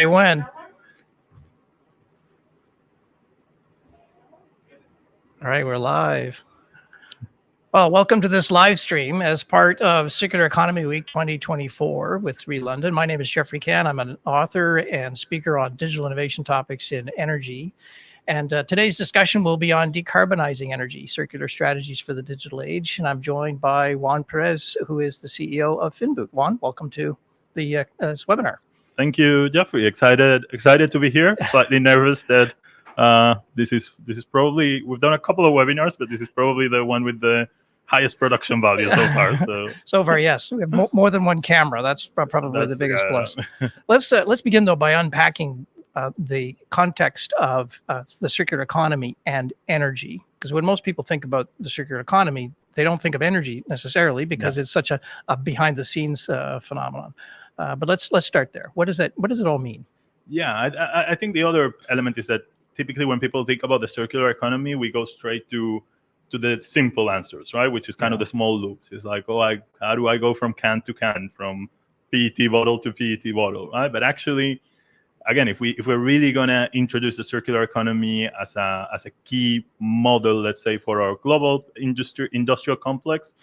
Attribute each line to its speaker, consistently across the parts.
Speaker 1: Say when. All right, we're live. Well, welcome to this live stream as part of Circular Economy Week 2024 with 3 London. My name is Geoffrey Cann. I'm an author and speaker on digital innovation topics in energy. And today's discussion will be on decarbonizing energy, circular strategies for the digital age. And I'm joined by Juan Perez, who is the CEO of Finboot. Juan, welcome to the this webinar.
Speaker 2: Thank you, Geoffrey. Excited to be here. Slightly nervous that this is probably, we've done a couple of webinars, but this is probably the one with the highest production value so far.
Speaker 1: So far, yes, we have more than one camera. That's probably the biggest plus. Let's begin though by unpacking the context of the circular economy and energy, because when most people think about the circular economy, they don't think of energy necessarily because it's such a behind the scenes phenomenon. But let's start there. What does it all mean?
Speaker 2: Yeah, I think the other element is that typically when people think about the circular economy, we go straight to the simple answers, right? Which is kind of the small loops. It's like, how do I go from can to can, from PET bottle to PET bottle, right? But actually, again, if we're really gonna introduce the circular economy as a key model, let's say for our global industrial complex,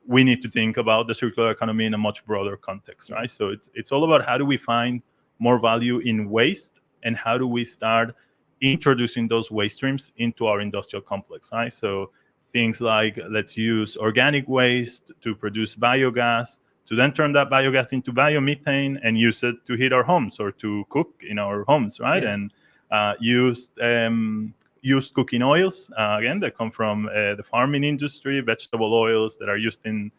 Speaker 2: we need to think about the circular economy in a much broader context, right? So it's all about how do we find more value in waste and how do we start introducing those waste streams into our industrial complex, right? So things like, let's use organic waste to produce biogas, to then turn that biogas into biomethane and use it to heat our homes or to cook in our homes, right?
Speaker 1: Yeah.
Speaker 2: And used cooking oils, again, that come from the farming industry, vegetable oils that are used in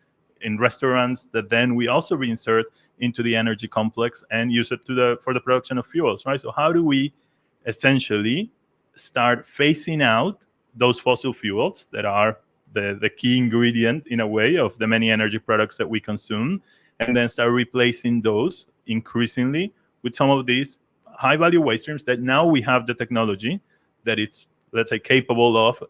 Speaker 2: restaurants that then we also reinsert into the energy complex and use it for the production of fuels, right? So how do we essentially start phasing out those fossil fuels that are the key ingredient in a way of the many energy products that we consume, and then start replacing those increasingly with some of these high value waste streams that now we have the technology that it's, let's say, capable of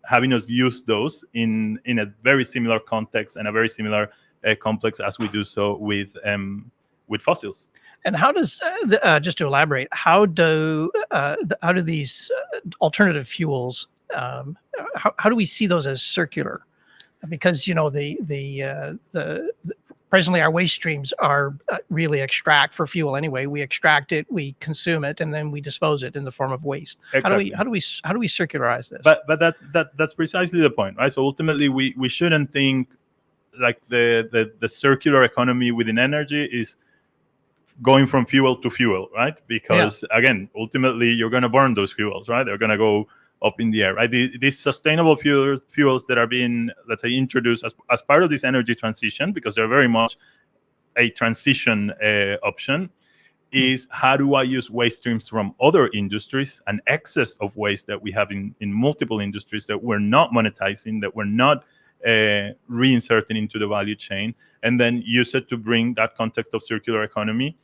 Speaker 2: having us use those in a very similar context and a very similar complex as we do so with fossils.
Speaker 1: And how does just to elaborate, how do these alternative fuels? How do we see those as circular? Because the presently our waste streams are really extract for fuel anyway. We extract it, we consume it, and then we dispose it in the form of waste.
Speaker 2: Exactly.
Speaker 1: How do we circularize this?
Speaker 2: But that's precisely the point, right? So ultimately, we shouldn't think like the circular economy within energy is going from fuel to fuel, right? Because again, ultimately, you're going to burn those fuels, right? They're going to go up in the air, right? These sustainable fuels that are being, let's say, introduced as part of this energy transition, because they're very much a transition option, is how do I use waste streams from other industries, an excess of waste that we have in multiple industries that we're not monetizing, that we're not reinserting into the value chain, and then use it to bring that context of circular economy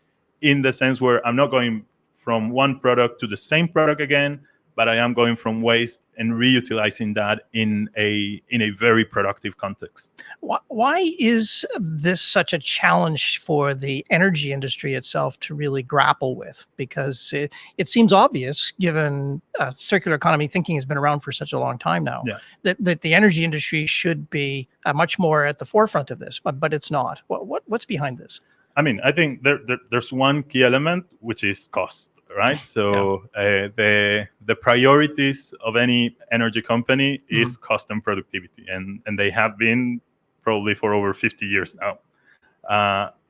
Speaker 2: in the sense where I'm not going from one product to the same product again, but I am going from waste and reutilizing that in a very productive context.
Speaker 1: Why is this such a challenge for the energy industry itself to really grapple with? Because it seems obvious, given circular economy thinking has been around for such a long time now, that the energy industry should be much more at the forefront of this, but it's not. What's behind this?
Speaker 2: I mean, I think there's one key element, which is cost. Right, so the priorities of any energy company is cost and productivity, and they have been probably for over 50 years now.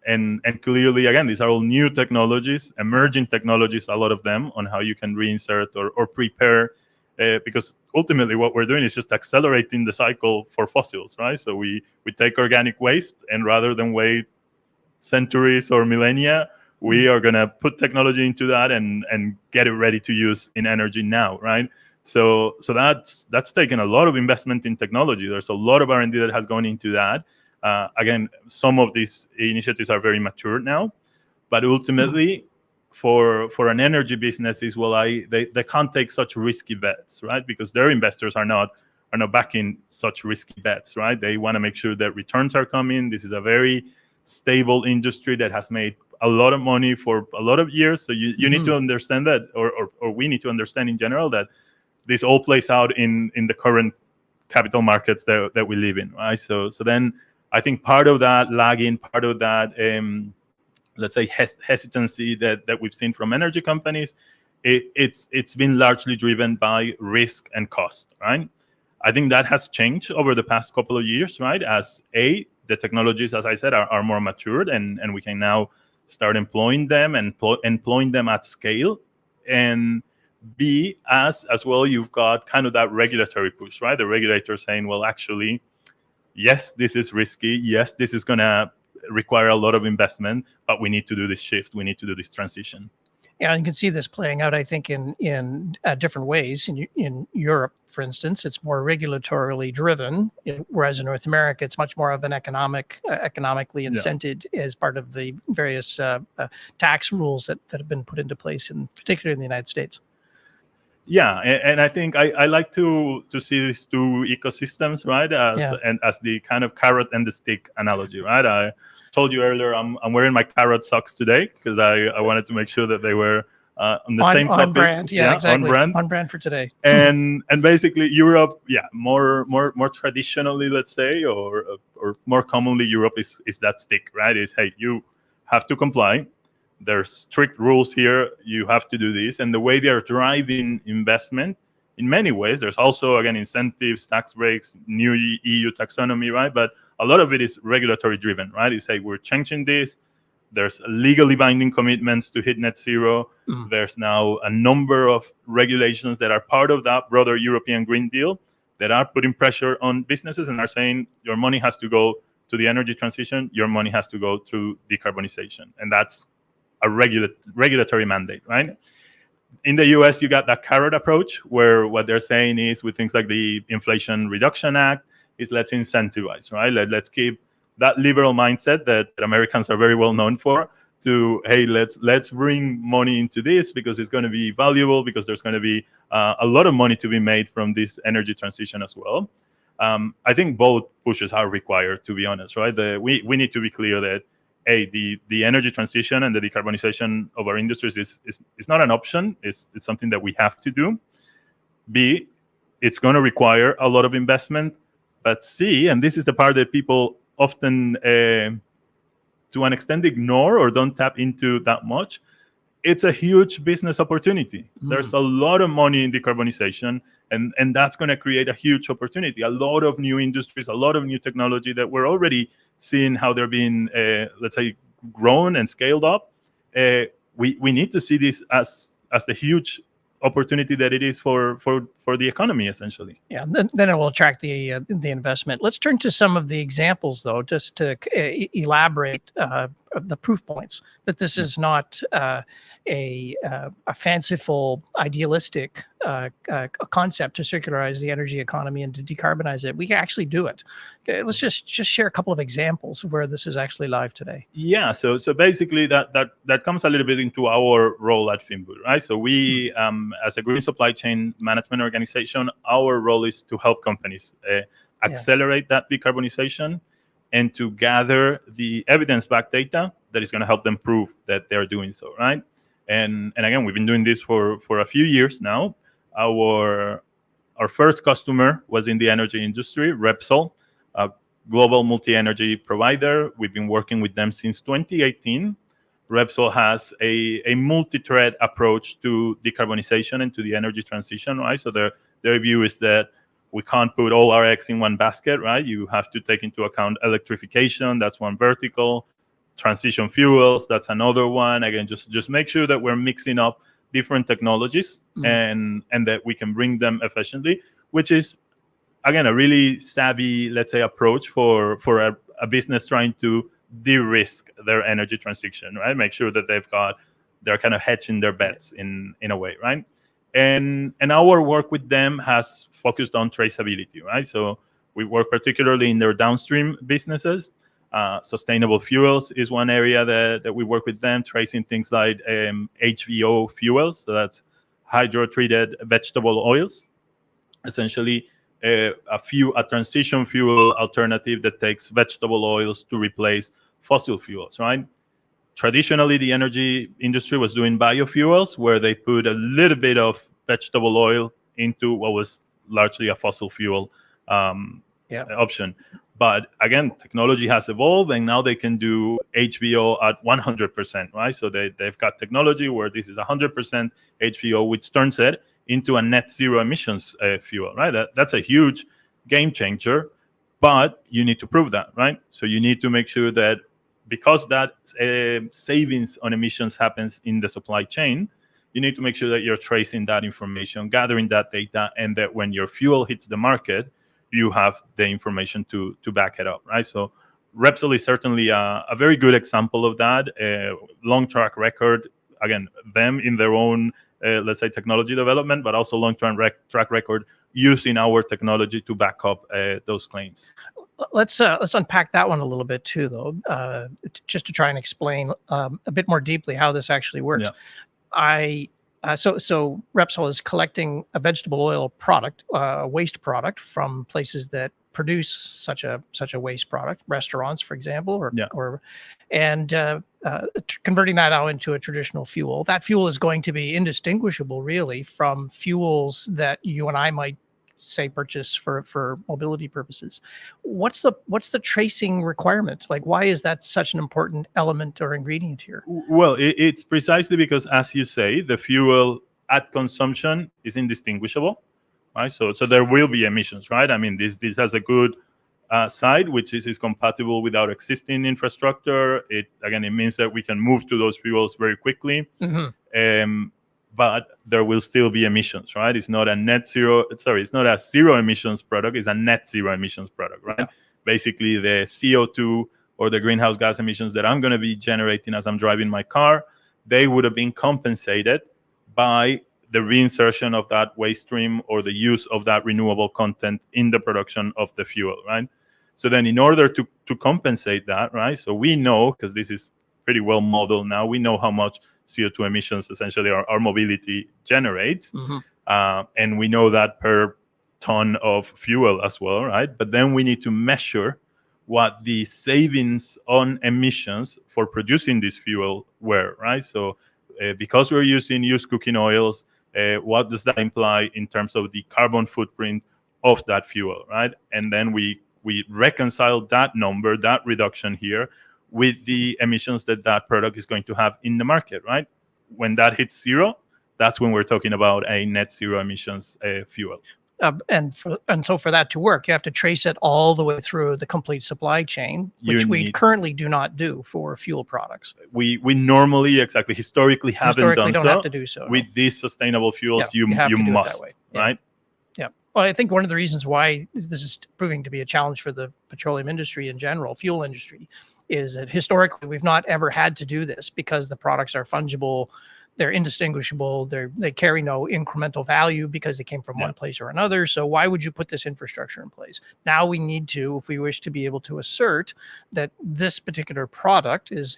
Speaker 2: And clearly, again, these are all new technologies, emerging technologies, a lot of them, on how you can reinsert or prepare, because ultimately what we're doing is just accelerating the cycle for fossils, right? So we take organic waste, and rather than wait centuries or millennia, we are going to put technology into that and get it ready to use in energy now, right? So that's taken a lot of investment in technology. There's a lot of R&D that has gone into that. Again, some of these initiatives are very mature now, but ultimately, for an energy business, is they can't take such risky bets, right? Because their investors are not backing such risky bets, right? They want to make sure that returns are coming. This is a very stable industry that has made a lot of money for a lot of years. So you need to understand that, or we need to understand in general that this all plays out in the current capital markets that we live in, right? So then I think part of that lagging, part of that, let's say hesitancy that we've seen from energy companies, it's been largely driven by risk and cost, right? I think that has changed over the past couple of years, right? As the technologies, as I said, are more matured, and we can now start employing them and employing them at scale. And B, as well, you've got kind of that regulatory push, right? The regulator saying, well, actually, yes, this is risky. Yes, this is going to require a lot of investment, but we need to do this shift. We need to do this transition.
Speaker 1: Yeah, you can see this playing out, I think, in different ways. In Europe, for instance, it's more regulatorily driven, whereas in North America, it's much more of an economically incented as part of the various tax rules that have been put into place, in particular in the United States.
Speaker 2: Yeah, and I think I like to see these two ecosystems, right? As the kind of carrot and the stick analogy, right? I told you earlier I'm wearing my carrot socks today because I wanted to make sure that they were on the same topic.
Speaker 1: On brand, yeah, exactly. On brand for today.
Speaker 2: And basically Europe, more traditionally, let's say, or more commonly, Europe is that stick, right? Is, hey, you have to comply. There's strict rules here. You have to do this. And the way they are driving investment, in many ways, there's also, again, incentives, tax breaks, new EU taxonomy, right? But a lot of it is regulatory driven, right? You say, we're changing this. There's legally binding commitments to hit net zero. There's now a number of regulations that are part of that broader European Green Deal that are putting pressure on businesses and are saying, your money has to go to the energy transition. Your money has to go to decarbonization. And that's a regulatory mandate, right? In the US, you got that carrot approach where what they're saying is, with things like the Inflation Reduction Act, is let's incentivize, right? Let's keep that liberal mindset that Americans are very well known for, to, hey, let's bring money into this because it's going to be valuable, because there's going to be a lot of money to be made from this energy transition as well. I think both pushes are required, to be honest, right? We need to be clear that, A, the energy transition and the decarbonization of our industries is not an option. It's something that we have to do. B, it's going to require a lot of investment. But C, and this is the part that people often, to an extent, ignore or don't tap into that much, it's a huge business opportunity. There's a lot of money in decarbonization, and that's going to create a huge opportunity. A lot of new industries, a lot of new technology that we're already seeing how they're being, let's say, grown and scaled up. We need to see this as the huge opportunity that it is for the economy, essentially.
Speaker 1: Yeah, then it will attract the investment. Let's turn to some of the examples, though, just to elaborate the proof points that this is not a fanciful, idealistic concept to circularize the energy economy and to decarbonize it. We can actually do it. Okay, let's just share a couple of examples where this is actually live today.
Speaker 2: Yeah, so basically that comes a little bit into our role at Finboot, right? So we, as a green supply chain management organization, our role is to help companies accelerate that decarbonization and to gather the evidence-backed data that is going to help them prove that they're doing so, right? And again, we've been doing this for a few years now. Our first customer was in the energy industry, Repsol, a global multi-energy provider. We've been working with them since 2018. Repsol has a multi-thread approach to decarbonization and to the energy transition, right? So their view is that we can't put all our eggs in one basket, right? You have to take into account electrification, that's one vertical. Transition fuels, that's another one. Again, just make sure that we're mixing up different technologies and that we can bring them efficiently, which is, again, a really savvy, let's say, approach for a business trying to de-risk their energy transition, right? Make sure that they're kind of hedging their bets in a way, right? And our work with them has focused on traceability, right? So we work particularly in their downstream businesses. Sustainable fuels is one area that we work with them, tracing things like HVO fuels, so that's hydro-treated vegetable oils, essentially a transition fuel alternative that takes vegetable oils to replace fossil fuels, right? traditionally the energy industry was doing biofuels, where they put a little bit of vegetable oil into what was largely a fossil fuel option. But again, technology has evolved, and now they can do HVO at 100%, right? So they've got technology where this is 100% HVO, which turns it into a net zero emissions fuel, right? That's a huge game changer, but you need to prove that, right? So you need to make sure that, because that savings on emissions happens in the supply chain, you need to make sure that you're tracing that information, gathering that data, and that when your fuel hits the market, you have the information to back it up, right? So Repsol is certainly a very good example of that. Long track record, again, them in their own, let's say, technology development, but also long-term track record using our technology to back up those claims.
Speaker 1: Let's unpack that one a little bit too, though, just to try and explain a bit more deeply how this actually works. So Repsol is collecting a vegetable oil product, a waste product from places that produce such a waste product, restaurants, for example, and converting that out into a traditional fuel. That fuel is going to be indistinguishable, really, from fuels that you and I might say purchase for mobility purposes. What's the tracing requirement? Like, why is that such an important element or ingredient here?
Speaker 2: Well, it's precisely because, as you say, the fuel at consumption is indistinguishable, right? So there will be emissions, right? I mean, this has a good side, which is compatible with our existing infrastructure. It means that we can move to those fuels very quickly. But there will still be emissions, right? It's not a zero emissions product, it's a net zero emissions product, right? Basically, the CO2 or the greenhouse gas emissions that I'm going to be generating as I'm driving my car, they would have been compensated by the reinsertion of that waste stream or the use of that renewable content in the production of the fuel, right? So then in order to compensate that, right, so we know, because this is pretty well modeled now, we know how much CO2 emissions essentially our mobility generates. And we know that per ton of fuel as well, right? But then we need to measure what the savings on emissions for producing this fuel were, right? So because we're using used cooking oils, what does that imply in terms of the carbon footprint of that fuel, right? And then we reconcile that number, that reduction here, with the emissions that product is going to have in the market, right? When that hits zero, that's when we're talking about a net zero emissions fuel.
Speaker 1: And so for that to work, you have to trace it all the way through the complete supply chain, which we currently do not do for fuel products.
Speaker 2: We normally, historically don't
Speaker 1: have to do so.
Speaker 2: With these sustainable fuels, you must, that way. Right?
Speaker 1: Yeah. Well, I think one of the reasons why this is proving to be a challenge for the petroleum industry in general, fuel industry, is that historically we've not ever had to do this because the products are fungible, they're indistinguishable, they carry no incremental value because they came from one place or another. So why would you put this infrastructure in place? Now we need to, if we wish to be able to assert that this particular product is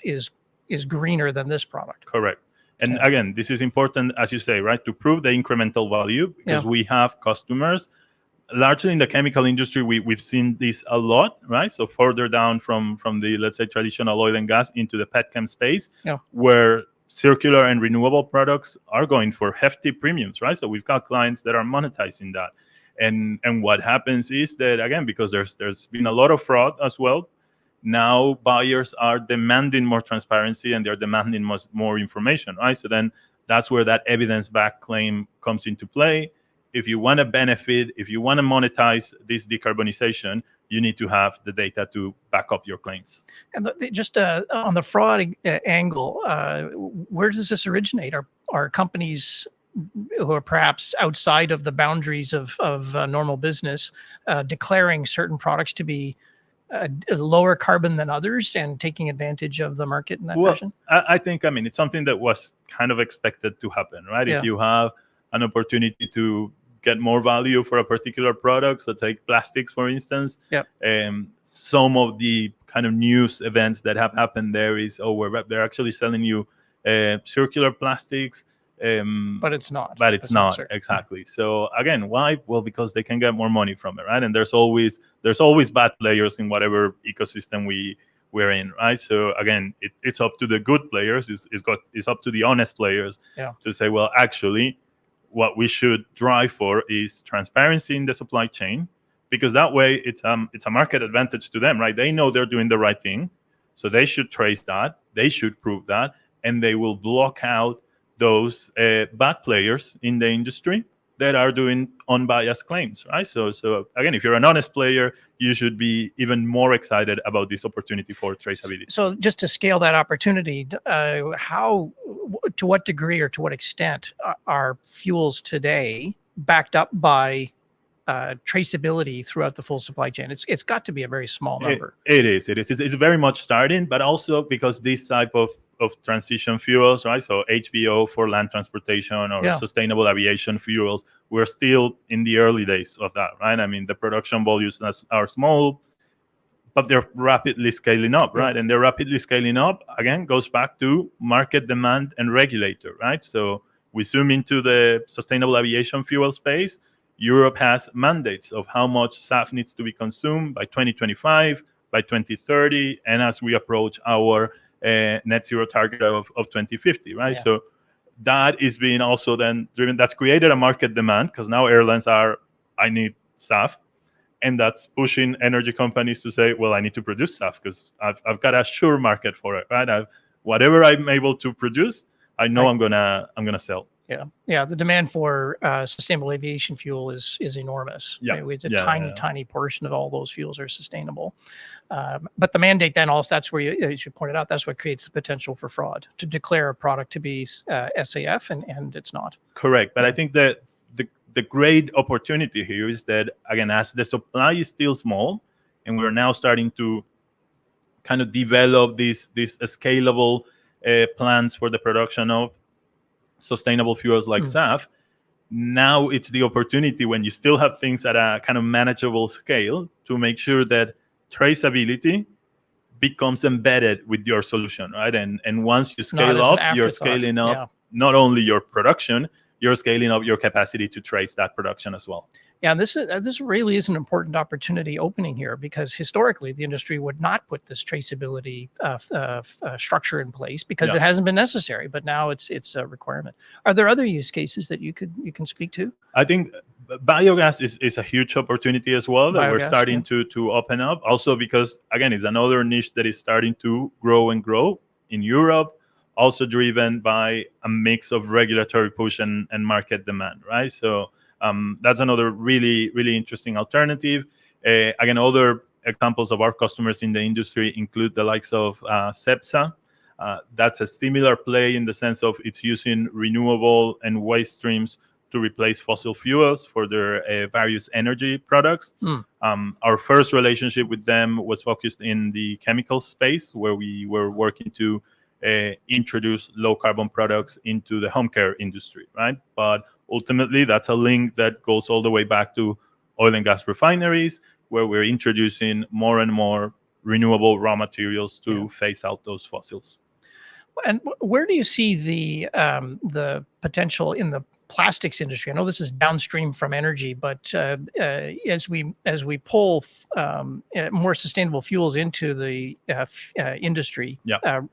Speaker 1: greener than this product.
Speaker 2: Correct. And again, this is important, as you say, right, to prove the incremental value, because we have customers. Largely in the chemical industry, we've seen this a lot, right? So further down from the, let's say, traditional oil and gas into the petchem space, where circular and renewable products are going for hefty premiums, right? So we've got clients that are monetizing that. And what happens is that, again, because there's been a lot of fraud as well, now buyers are demanding more transparency and they're demanding more information, right? So then that's where that evidence-backed claim comes into play. If you want to benefit, if you want to monetize this decarbonization, you need to have the data to back up your claims.
Speaker 1: And just on the fraud angle, where does this originate? Are companies who are perhaps outside of the boundaries of normal business declaring certain products to be lower carbon than others and taking advantage of the market in that fashion?
Speaker 2: I think, it's something that was kind of expected to happen, right? If you have an opportunity to get more value for a particular product, so take plastics, for instance. Some of the kind of news events that have happened there is, they're actually selling you circular plastics.
Speaker 1: But it's not.
Speaker 2: Exactly. So again, why? Well, because they can get more money from it, right? And there's always bad players in whatever ecosystem we we're in, right? So again, it's up to the good players. It's up to the honest players to say, well, actually, what we should drive for is transparency in the supply chain, because that way it's a market advantage to them, right? They know they're doing the right thing, so they should trace that, they should prove that, and they will block out those bad players in the industry that are doing unbiased claims, right? So again, if you're an honest player, you should be even more excited about this opportunity for traceability.
Speaker 1: So just to scale that opportunity, to what degree or to what extent are fuels today backed up by traceability throughout the full supply chain? It's got to be a very small number.
Speaker 2: It is. It's very much starting, but also because this type of transition fuels, right? So HVO for land transportation or sustainable aviation fuels, we're still in the early days of that, right? I mean, the production volumes are small, but they're rapidly scaling up, right? And they're rapidly scaling up, again, goes back to market demand and regulator, right? So we zoom into the sustainable aviation fuel space. Europe has mandates of how much SAF needs to be consumed by 2025, by 2030, and as we approach our net zero target of 2050, right? So that is being also then driven. That's created a market demand, because now airlines are, I need SAF, and that's pushing energy companies to say, well, I need to produce SAF because I've got a sure market for it, right? Whatever I'm able to produce, I know I'm gonna sell.
Speaker 1: Yeah. The demand for sustainable aviation fuel is enormous. It's a tiny portion of all those fuels are sustainable. But the mandate then also, that's where as you pointed out, that's what creates the potential for fraud, to declare a product to be SAF and it's not.
Speaker 2: Correct. But I think that the great opportunity here is that, again, as the supply is still small, and we're now starting to kind of develop these scalable plans for the production of sustainable fuels like SAF, now it's the opportunity, when you still have things at a kind of manageable scale, to make sure that traceability becomes embedded with your solution, right? And once you scale up, you're scaling up not only your production, you're scaling up your capacity to trace that production as well.
Speaker 1: Yeah, this really is an important opportunity opening here, because historically the industry would not put this traceability structure in place because it hasn't been necessary, but now it's a requirement. Are there other use cases that you can speak to?
Speaker 2: I think biogas is a huge opportunity as well that we're starting to open up. Also because, again, it's another niche that is starting to grow in Europe, also driven by a mix of regulatory push and market demand, right? So that's another really, really interesting alternative. Again, other examples of our customers in the industry include the likes of CEST. That's a similar play in the sense of it's using renewable and waste streams to replace fossil fuels for their various energy products. Our first relationship with them was focused in the chemical space, where we were working to introduce low carbon products into the home care industry, right? But ultimately, that's a link that goes all the way back to oil and gas refineries, where we're introducing more and more renewable raw materials to phase out those fossils.
Speaker 1: And where do you see the potential in the plastics industry? I know this is downstream from energy, but as we pull more sustainable fuels into the industry,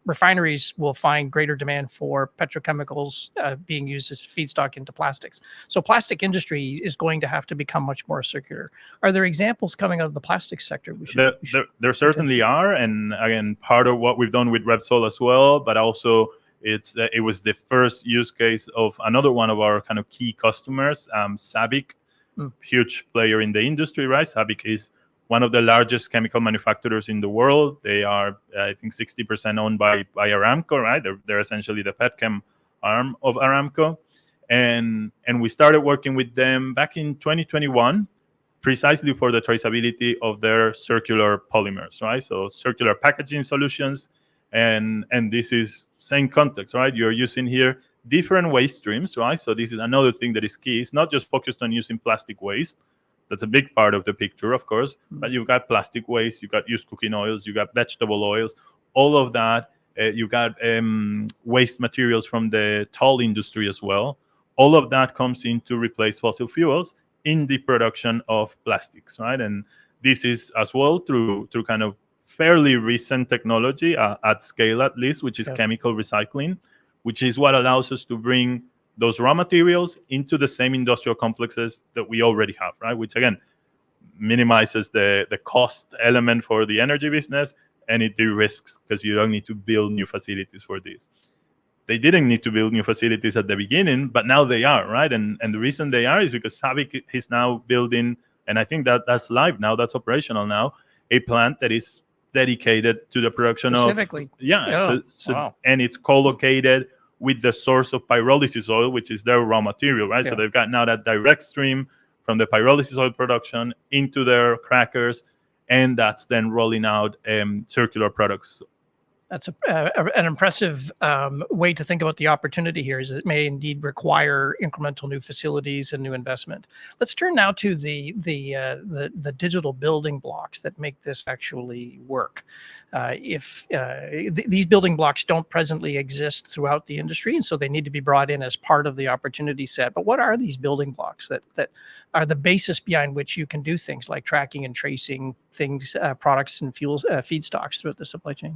Speaker 1: refineries will find greater demand for petrochemicals being used as feedstock into plastics. So plastic industry is going to have to become much more circular. Are there examples coming out of the plastics sector?
Speaker 2: There certainly are, and again, part of what we've done with Repsol as well, but also it was the first use case of another one of our kind of key customers, SABIC, huge player in the industry, right? SABIC is one of the largest chemical manufacturers in the world. They are, I think, 60% owned by Aramco, right? They're essentially the petchem arm of Aramco. And we started working with them back in 2021, precisely for the traceability of their circular polymers, right? So circular packaging solutions. And this is same context, right? You're using here different waste streams, right? So this is another thing that is key. It's not just focused on using plastic waste. That's a big part of the picture, of course. But you've got plastic waste, you've got used cooking oils, you've got vegetable oils, all of that. You've got waste materials from the toll industry as well. All of that comes in to replace fossil fuels in the production of plastics, right? And this is as well through kind of fairly recent technology at scale, at least, which is chemical recycling, which is what allows us to bring those raw materials into the same industrial complexes that we already have, right? Which again minimizes the cost element for the energy business, and it de-risks because you don't need to build new facilities for this. They didn't need to build new facilities at the beginning, but now they are, right? And the reason they are is because SABIC is now building, and I think that's live now, that's operational now, a plant that is dedicated to the production
Speaker 1: specifically.
Speaker 2: Wow. And it's co-located with the source of pyrolysis oil, which is their raw material, right? So they've got now that direct stream from the pyrolysis oil production into their crackers, and that's then rolling out circular products.
Speaker 1: That's an impressive way to think about the opportunity here. Is it may indeed require incremental new facilities and new investment. Let's turn now to the digital building blocks that make this actually work. These building blocks don't presently exist throughout the industry, and so they need to be brought in as part of the opportunity set. But what are these building blocks that are the basis behind which you can do things like tracking and tracing things, products and fuels, feedstocks throughout the supply chain?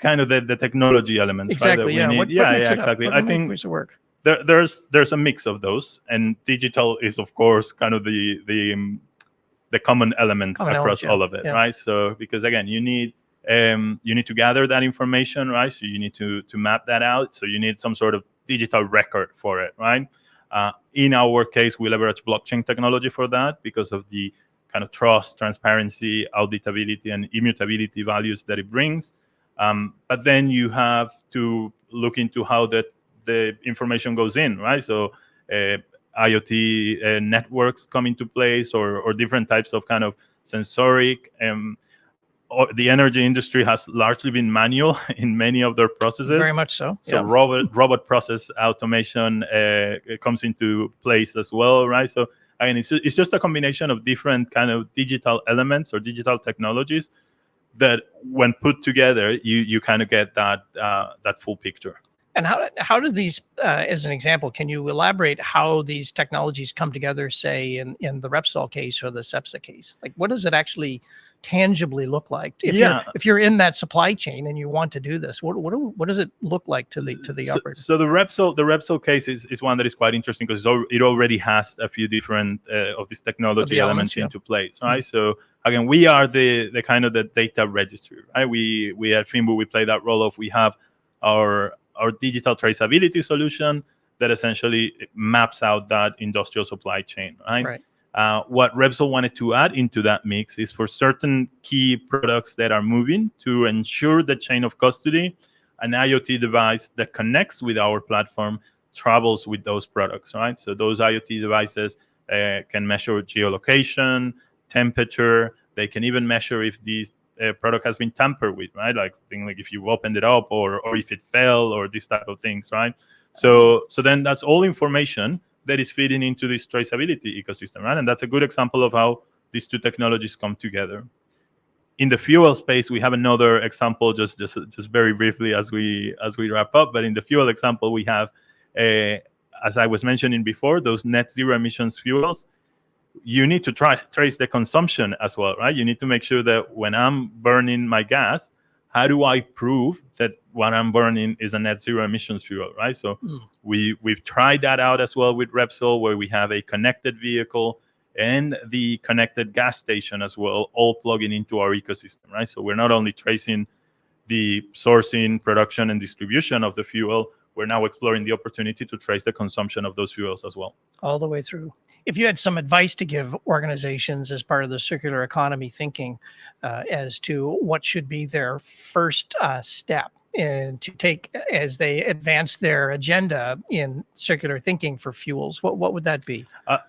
Speaker 2: Kind of the technology elements,
Speaker 1: exactly,
Speaker 2: right?
Speaker 1: What
Speaker 2: exactly. I think
Speaker 1: makes it work.
Speaker 2: There's a mix of those, and digital is of course kind of the common element across all of it, right? So because again, you need to gather that information, right? So you need to map that out. So you need some sort of digital record for it, right? In our case, we leverage blockchain technology for that because of the kind of trust, transparency, auditability, and immutability values that it brings. But then you have to look into how the information goes in, right? So IoT networks come into place, or different types of kind of sensoric. The energy industry has largely been manual in many of their processes.
Speaker 1: Very much so.
Speaker 2: So robot process automation comes into place as well, right? So again, it's just a combination of different kind of digital elements or digital technologies that, when put together, you kind of get that full picture.
Speaker 1: And how do these, as an example, can you elaborate how these technologies come together, say in the Repsol case or the CEST case? Like, what does it actually tangibly look like? If you're in that supply chain and you want to do this, what does it look like to the operator?
Speaker 2: So the Repsol case is one that is quite interesting because it already has a few different of these technology elements into place, right? Mm-hmm. So again, we are the kind of the data registry, right? We at Finboot, we play that role of, we have our digital traceability solution that essentially maps out that industrial supply chain, right? What Repsol wanted to add into that mix is, for certain key products that are moving, to ensure the chain of custody, an IoT device that connects with our platform travels with those products, right? So those IoT devices can measure geolocation, temperature. They can even measure if the product has been tampered with, right? Like if you opened it up, or if it fell, or these type of things, right? So then that's all information that is feeding into this traceability ecosystem, right? And that's a good example of how these two technologies come together. In the fuel space, we have another example, just very briefly as we wrap up. But in the fuel example, we have, as I was mentioning before, those net zero emissions fuels. You need to trace the consumption as well, right? You need to make sure that when I'm burning my gas, how do I prove that what I'm burning is a net zero emissions fuel, right? So we've tried that out as well with Repsol, where we have a connected vehicle and the connected gas station as well, all plugging into our ecosystem, right? So we're not only tracing the sourcing, production, and distribution of the fuel, we're now exploring the opportunity to trace the consumption of those fuels as well.
Speaker 1: All the way through. If you had some advice to give organizations as part of the circular economy thinking as to what should be their first step to take as they advance their agenda in circular thinking for fuels, what would that be?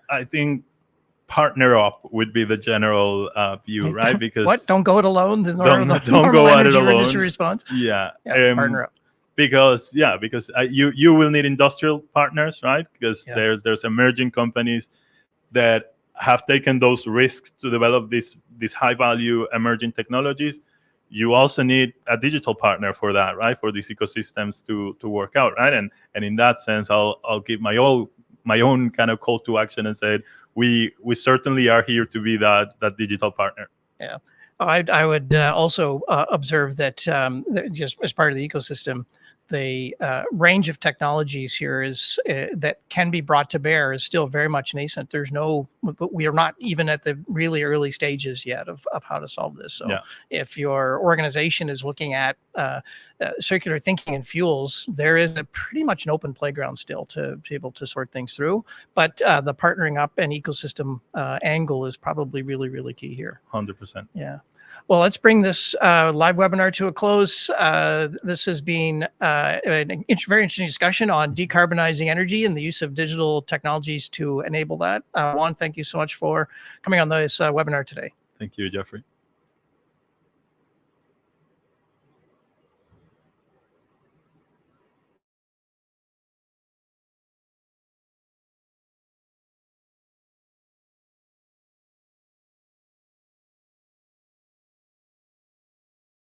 Speaker 2: I think partner up would be the general view, right? Because
Speaker 1: don't go it alone.
Speaker 2: Don't go at it alone.
Speaker 1: Industry response.
Speaker 2: Yeah,
Speaker 1: partner up.
Speaker 2: Because you will need industrial partners, right? Because there's emerging companies that have taken those risks to develop these high value emerging technologies. You also need a digital partner for that, right? For these ecosystems to work out, right? And in that sense, I'll give my own kind of call to action and say we certainly are here to be that digital partner.
Speaker 1: Yeah. I would also observe that, that just as part of the ecosystem, the range of technologies here is that can be brought to bear is still very much nascent. We are not even at the really early stages yet of how to solve this. So if your organization is looking at circular thinking in fuels, there is a pretty much an open playground still to be able to sort things through. But the partnering up and ecosystem angle is probably really, really key here.
Speaker 2: 100%.
Speaker 1: Yeah. Well, let's bring this live webinar to a close. This has been a very interesting discussion on decarbonizing energy and the use of digital technologies to enable that. Juan, thank you so much for coming on this webinar today.
Speaker 2: Thank you, Geoffrey.